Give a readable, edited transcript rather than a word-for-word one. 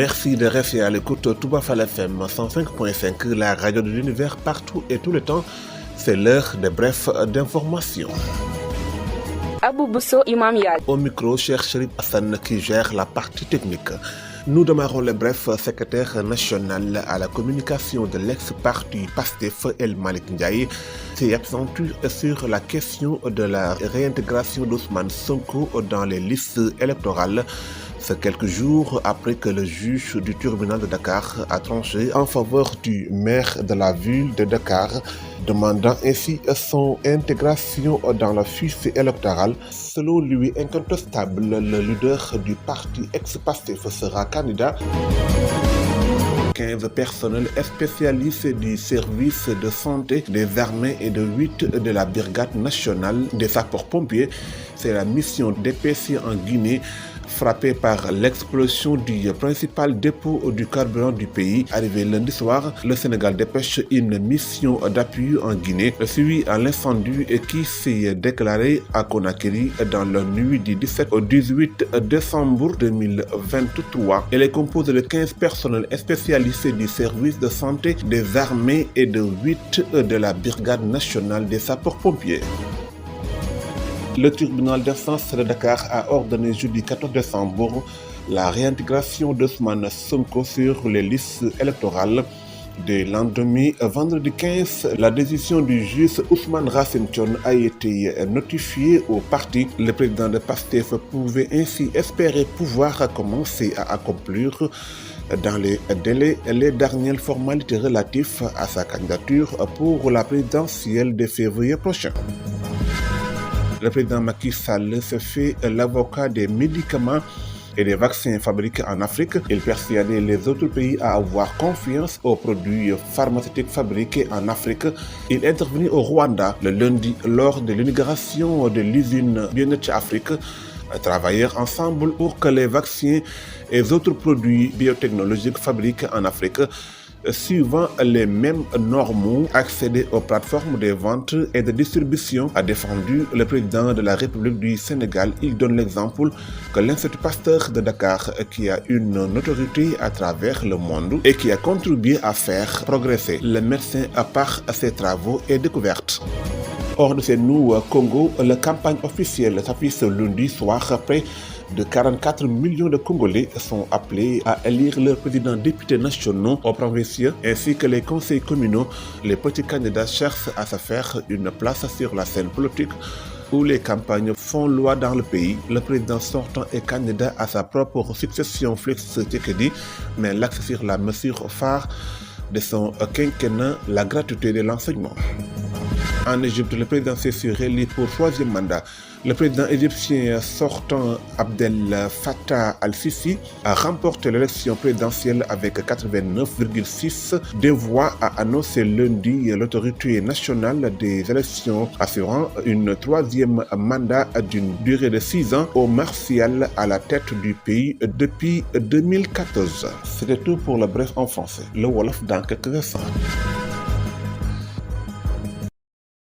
Merci de rester à l'écoute Touba Fall FM 105.5, la radio de l'univers partout et tout le temps. C'est l'heure des brefs d'information. Abou Bousso Imam Yad. Au micro, cher Chérif Hassan qui gère la partie technique. Nous démarrons les brefs. Secrétaire national à la communication de l'ex-parti PASTEF, El Malick Ndiaye, s'est absenté sur la question de la réintégration d'Ousmane Sonko dans les listes électorales. C'est quelques jours après que le juge du tribunal de Dakar a tranché en faveur du maire de la ville de Dakar, demandant ainsi son intégration dans la fiche électorale. Selon lui, incontestable, le leader du parti ex-PASTEF sera candidat. 15 personnels spécialistes du service de santé des armées et de 8 de la brigade nationale des sapeurs-pompiers. C'est la mission DPC en Guinée, frappé par l'explosion du principal dépôt du carburant du pays. Arrivé lundi soir, le Sénégal dépêche une mission d'appui en Guinée suite à l'incendie qui s'est déclaré à Conakry dans la nuit du 17 au 18 décembre 2023. Elle est composée de 15 personnels spécialistes du service de santé des armées et de 8 de la brigade nationale des sapeurs-pompiers. Le tribunal d'instance de Dakar a ordonné jeudi 14 décembre la réintégration d'Ousmane Sonko sur les listes électorales. Dès lendemain, vendredi 15, la décision du juge Ousmane Racine Thion a été notifiée au parti. Le président de PASTEF pouvait ainsi espérer pouvoir commencer à accomplir dans les délais les dernières formalités relatives à sa candidature pour la présidentielle de février prochain. Le président Macky Sall se fait l'avocat des médicaments et des vaccins fabriqués en Afrique. Il persuadait les autres pays à avoir confiance aux produits pharmaceutiques fabriqués en Afrique. Il est intervenu au Rwanda le lundi lors de l'inauguration de l'usine Bien-être Afrique. Travailler ensemble pour que les vaccins et autres produits biotechnologiques fabriqués en Afrique suivant les mêmes normes, accéder aux plateformes de vente et de distribution, a défendu le président de la République du Sénégal. Il donne l'exemple que l'Institut Pasteur de Dakar, qui a une notoriété à travers le monde et qui a contribué à faire progresser le médecin par ses travaux et découvertes. Hors de chez nous, Congo, la campagne officielle s'affiche ce lundi soir. Près de 44 millions de Congolais sont appelés à élire leurs présidents députés nationaux aux provinciaux ainsi que les conseils communaux. Les petits candidats cherchent à se faire une place sur la scène politique où les campagnes font loi dans le pays. Le président sortant est candidat à sa propre succession, Félix Tshisekedi, mais l'axe sur la mesure phare de son quinquennat, la gratuité de l'enseignement. En Égypte, le président s'est réélu pour 3e mandat. Le président égyptien sortant Abdel Fattah al-Sisi a remporté l'élection présidentielle avec 89,6 des voix, a annoncé lundi l'autorité nationale des élections, assurant une 3e mandat d'une durée de 6 ans au martial à la tête du pays depuis 2014. C'était tout pour le bref en français. Le Wolof dans quelques instants.